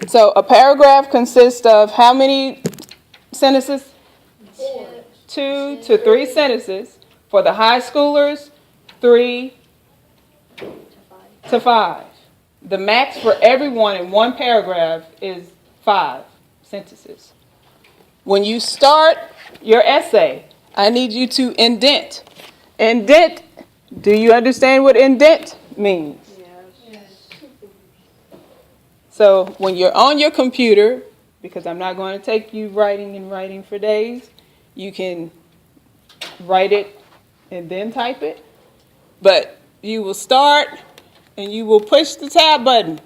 So a paragraph consists of how many sentences? 2 to 3 sentences. For the high schoolers, 3 to 5. The max for everyone in one paragraph is 5 sentences. When you start your essay, I need you to indent. Indent, do you understand what indent means? Yes. So when you're on your computer, because I'm not going to take you writing and writing for days, you can write it and then type it. But you will start and you will push the tab button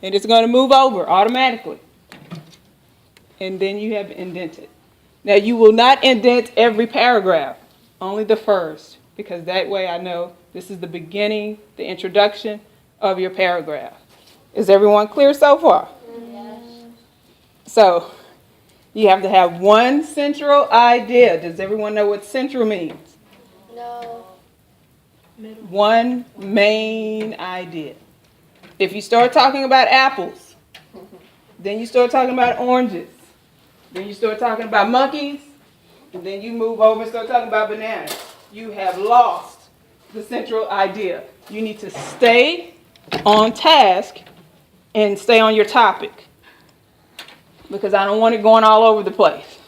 and it's going to move over automatically. And then you have indented. Now you will not indent every paragraph, only the first, because that way I know this is the beginning, the introduction of your paragraph. Is everyone clear so far? Yes. So you have to have one central idea. Does everyone know what central means? No. One main idea. If you start talking about apples, then you start talking about oranges, then you start talking about monkeys, and then you move over and start talking about bananas, you have lost the central idea. You need to stay on task and stay on your topic, because I don't want it going all over the place.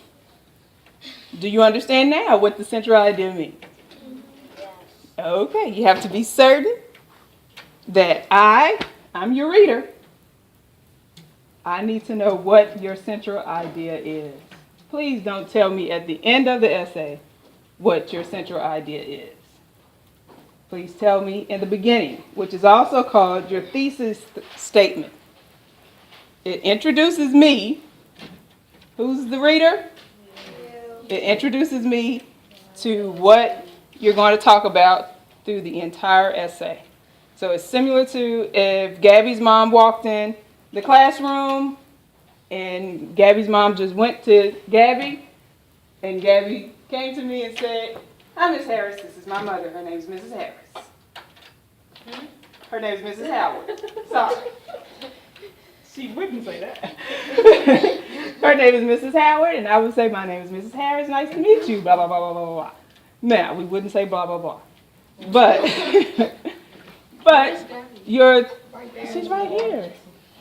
Do you understand now what the central idea means? Yes. Okay, you have to be certain that I'm your reader. I need to know what your central idea is. Please don't tell me at the end of the essay what your central idea is. Please tell me in the beginning, which is also called your thesis statement. It introduces me. Who's the reader? You. It introduces me to what you're going to talk about through the entire essay. So it's similar to if Gabby's mom walked in the classroom and Gabby's mom just went to Gabby and Gabby came to me and said, "Hi, Miss Harris, this is my mother. Her name is Mrs. Harris." Her name is Mrs. Howard. Sorry. She wouldn't say that. Her name is Mrs. Howard, and I would say, "My name is Mrs. Harris. Nice to meet you, blah, blah, blah, blah, blah, blah." Now, we wouldn't say blah, blah, blah. But, she's right here.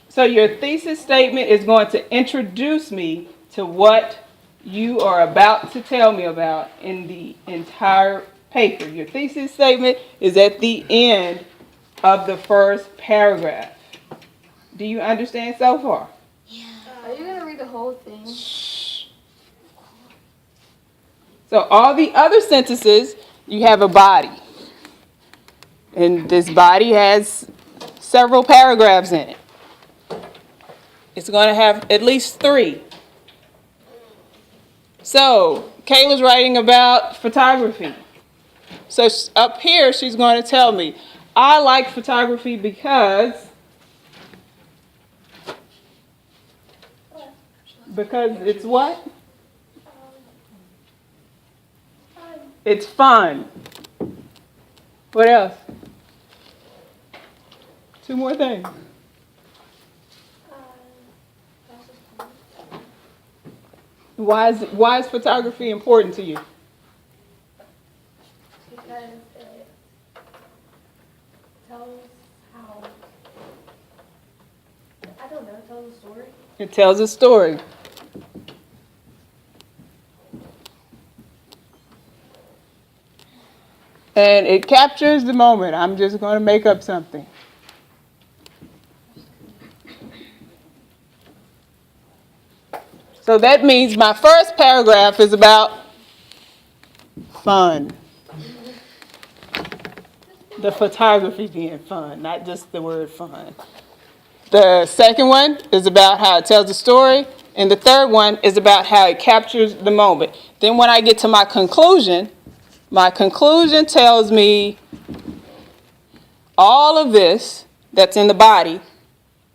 So your thesis statement is going to introduce me to what you are about to tell me about in the entire paper. Your thesis statement is at the end of the first paragraph. Do you understand so far? Yeah. Are you going to read the whole thing? So all the other sentences, you have a body. And this body has several paragraphs in it. It's going to have at least 3. So Kayla's writing about photography. So up here, she's going to tell me, I like photography because it's what? It's fun. What else? 2 more things. Why is photography important to you? Because it tells how, I don't know, it tells a story. It tells a story. And it captures the moment. I'm just going to make up something. So that means my first paragraph is about fun. The photography being fun, not just the word fun. The second one is about how it tells a story. And the third one is about how it captures the moment. Then when I get to my conclusion tells me all of this that's in the body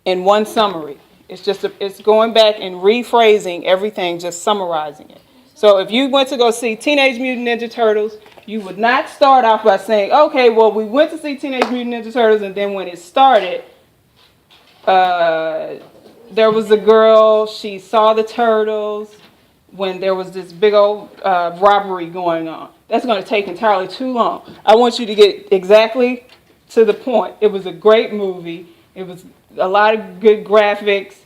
in one summary. It's going back and rephrasing everything, just summarizing it. So if you went to go see Teenage Mutant Ninja Turtles, you would not start off by saying, okay, well, we went to see Teenage Mutant Ninja Turtles, and then when it started, there was a girl, she saw the turtles when there was this big old robbery going on. That's going to take entirely too long. I want you to get exactly to the point. It was a great movie. It was a lot of good graphics.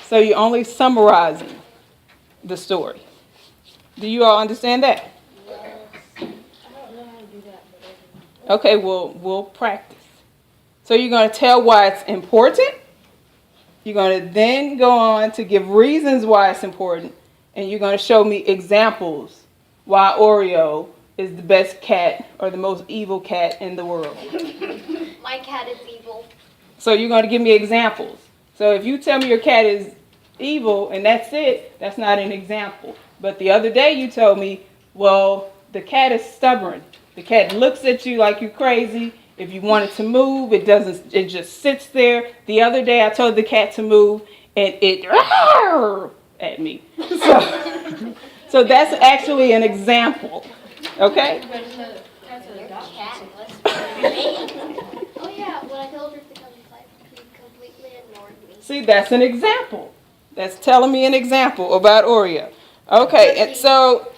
So you're only summarizing the story. Do you all understand that? Okay, well, we'll practice. So you're going to tell why it's important. You're going to then go on to give reasons why it's important. And you're going to show me examples why Oreo is the best cat or the most evil cat in the world. My cat is evil. So you're going to give me examples. So if you tell me your cat is evil and that's it, that's not an example. But the other day you told me, well, the cat is stubborn. The cat looks at you like you're crazy. If you want it to move, it doesn't. It just sits there. The other day I told the cat to move and it at me. So that's actually an example. Okay? Your cat was me. Oh yeah, when I told her to come inside, she completely ignored me. See, that's an example. That's telling me an example about Oreo. Okay, and so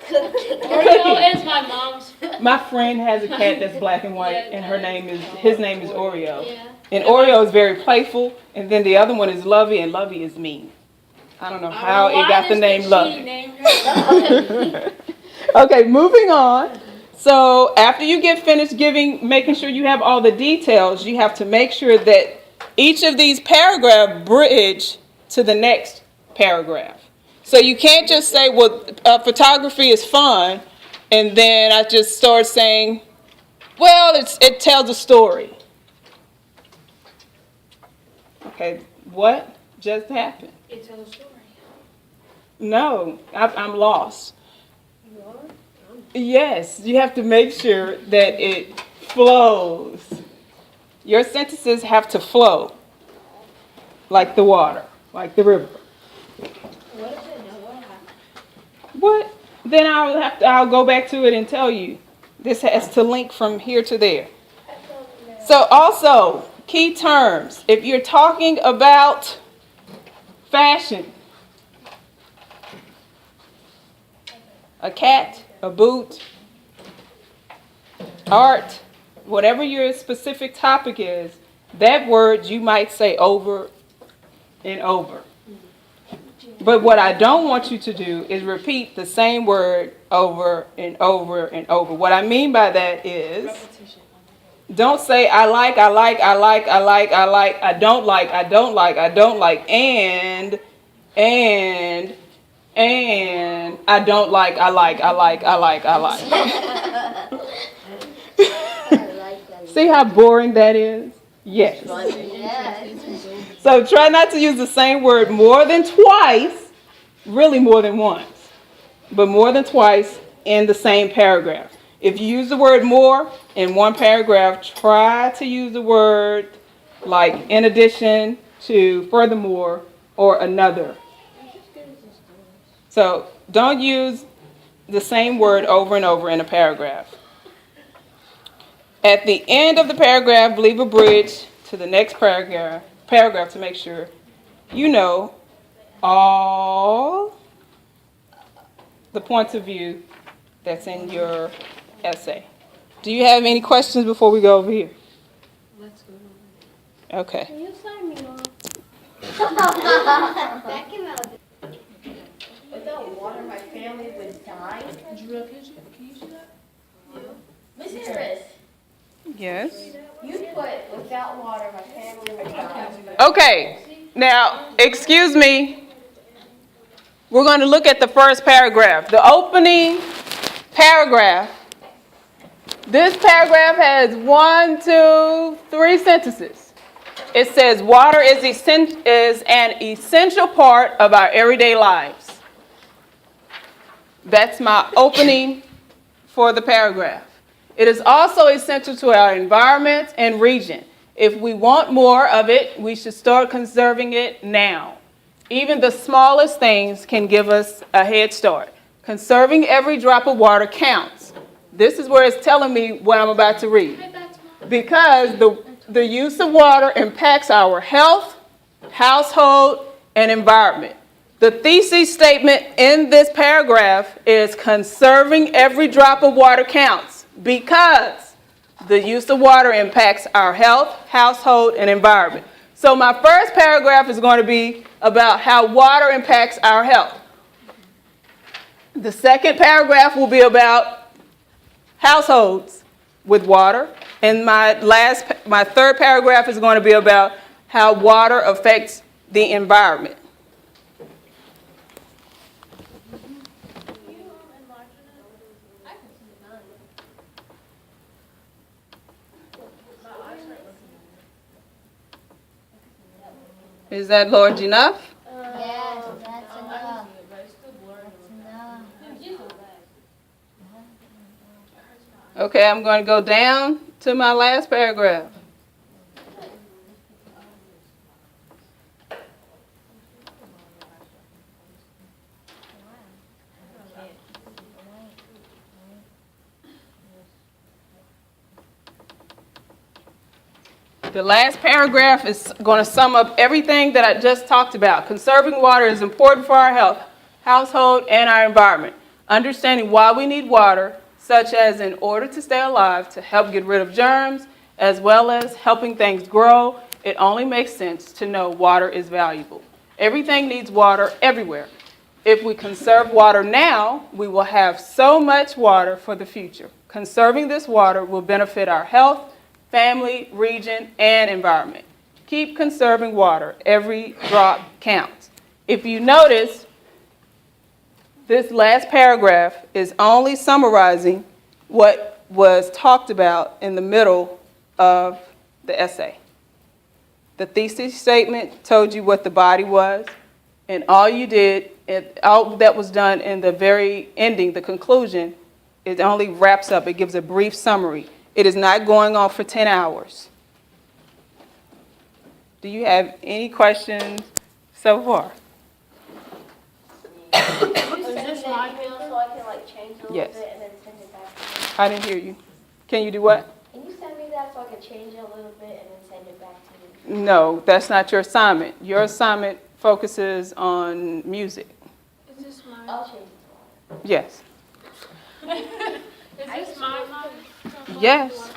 Oreo is my mom's. my friend has a cat that's black and white, and his name is Oreo. Yeah. And Oreo is very playful, and then the other one is Lovey, and Lovey is mean. I don't know how it got the name Lovey. Okay, moving on. So after you get finished making sure you have all the details, you have to make sure that each of these paragraphs bridge to the next paragraph. So you can't just say, well, photography is fun, and then I just start saying, well, it tells a story. Okay, what just happened? It tells a story. No, I'm lost. Yes, you have to make sure that it flows. Your sentences have to flow like the water, like the river. What if it don't? What? Then I'll go back to it and tell you. This has to link from here to there. So also, key terms. If you're talking about fashion, a cat, a boot, art, whatever your specific topic is, that word you might say over and over. But what I don't want you to do is repeat the same word over and over and over. What I mean by that is, don't say I like, I like, I like, I like, I like, I don't like, I don't like, I don't like, and I don't like, I like, I like, I like, I like. See how boring that is? Yes. Yes. So try not to use the same word more than twice, really more than once, but more than twice in the same paragraph. If you use the word more in one paragraph, try to use the word like in addition to, furthermore, or another. So don't use the same word over and over in a paragraph. At the end of the paragraph, leave a bridge to the next paragraph to make sure you know all the points of view that's in your essay. Do you have any questions before we go over here? Let's go. Okay. Can you sign me off? That came out of Without water, my family would die. Drew, can you see that? Miss Harris, Yes. you put without water, my family would die. Okay. Now, excuse me. We're going to look at the first paragraph. The opening paragraph. This paragraph has 1, 2, 3 sentences. It says water is an essential part of our everyday lives. That's my opening for the paragraph. It is also essential to our environment and region. If we want more of it, we should start conserving it now. Even the smallest things can give us a head start. Conserving every drop of water counts. This is where it's telling me what I'm about to read. Because the use of water impacts our health, household, and environment. The thesis statement in this paragraph is conserving every drop of water counts because the use of water impacts our health, household, and environment. So my first paragraph is going to be about how water impacts our health. The second paragraph will be about households with water. And my third paragraph is going to be about how water affects the environment. Is that large enough? Yes, that's enough. Okay, I'm going to go down to my last paragraph. The last paragraph is going to sum up everything that I just talked about. Conserving water is important for our health, household, and our environment. Understanding why we need water, such as in order to stay alive, to help get rid of germs, as well as helping things grow, it only makes sense to know water is valuable. Everything needs water everywhere. If we conserve water now, we will have so much water for the future. Conserving this water will benefit our health, family, region, and environment. Keep conserving water. Every drop counts. If you notice, this last paragraph is only summarizing what was talked about in the middle of the essay. The thesis statement told you what the body was, and all you did, all that was done in the very ending, the conclusion, it only wraps up. It gives a brief summary. It is not going on for 10 hours. Do you have any questions so far? Is this my email so I can like change a little Yes. bit and then send it back to you? I didn't hear you. Can you do what? Can you send me that so I can change it a little bit and then send it back to you? No, that's not your assignment. Your assignment focuses on music. Is this mine? I'll change it. Yes. Is this mine? Yes.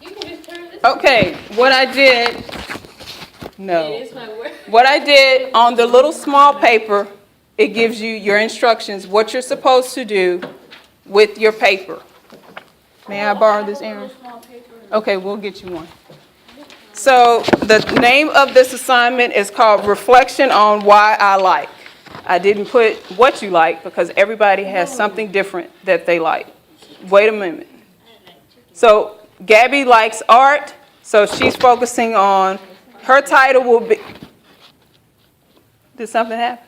You can just turn this. Okay, what I did, It no. is my word. What I did on the little small paper, it gives you your instructions, what you're supposed to do with your paper. May I borrow this, Aaron? Okay, we'll get you one. So the name of this assignment is called Reflection on Why I Like. I didn't put what you like because everybody has something different that they like. Wait a minute. So Gabby likes art, so she's focusing on, her title will be, did something happen?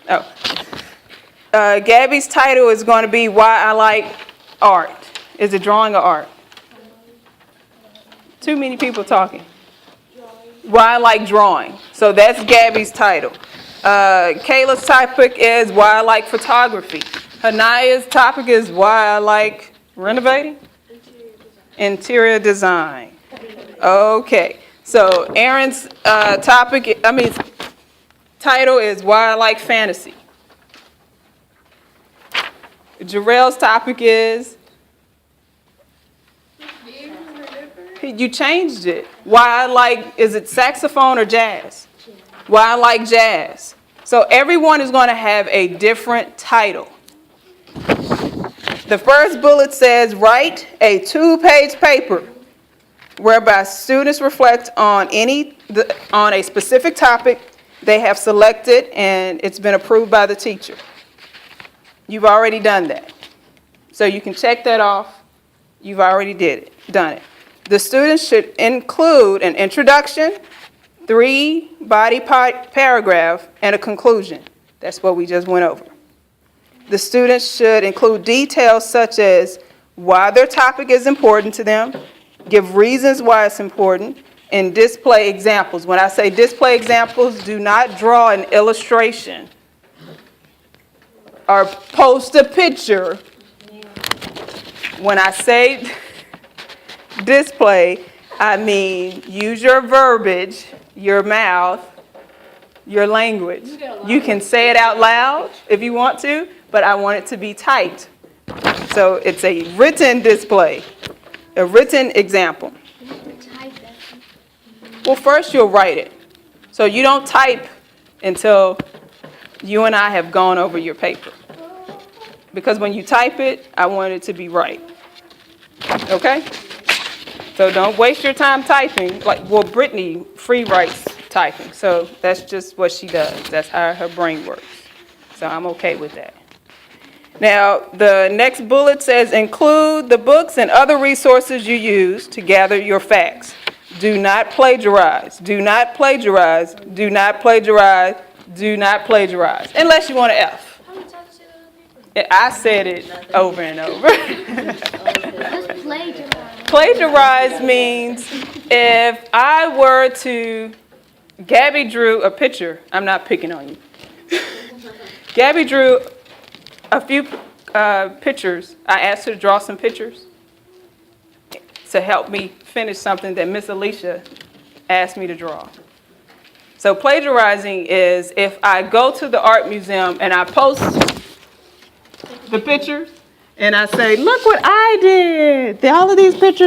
Oh. Gabby's title is going to be Why I Like Art. Is it drawing or art? Too many people talking. Why I like drawing. So that's Gabby's title. Kayla's topic is Why I like photography. Hanaya's topic is Why I like renovating? Interior design. Okay. So Aaron's title is Why I like fantasy. Jarrell's topic is, you changed it. Why I like, is it saxophone or jazz? Why I like jazz. So everyone is going to have a different title. The first bullet says, write a 2-page paper whereby students reflect on a specific topic they have selected and it's been approved by the teacher. You've already done that. So you can check that off. You've already done it. The students should include an introduction, 3 body paragraph, and a conclusion. That's what we just went over. The students should include details such as why their topic is important to them, give reasons why it's important, and display examples. When I say display examples, do not draw an illustration or post a picture. When I say display, I mean, use your verbiage, your mouth, your language. You can say it out loud if you want to, but I want it to be typed. So it's a written display, a written example. Type that. Well, first you'll write it. So you don't type until you and I have gone over your paper. Because when you type it, I want it to be right. Okay? So don't waste your time typing. Brittany free writes typing. So that's just what she does. That's how her brain works. So I'm okay with that. Now, the next bullet says include the books and other resources you use to gather your facts. Do not plagiarize. Do not plagiarize. Do not plagiarize. Do not plagiarize. Unless you want an F. How many times did you say that on paper? I said it over and over. Just plagiarize. Plagiarize means if I were to, Gabby drew a picture. I'm not picking on you. Gabby drew a few pictures. I asked her to draw some pictures to help me finish something that Miss Alicia asked me to draw. So plagiarizing is if I go to the art museum and I post the pictures and I say, look what I did. All of these pictures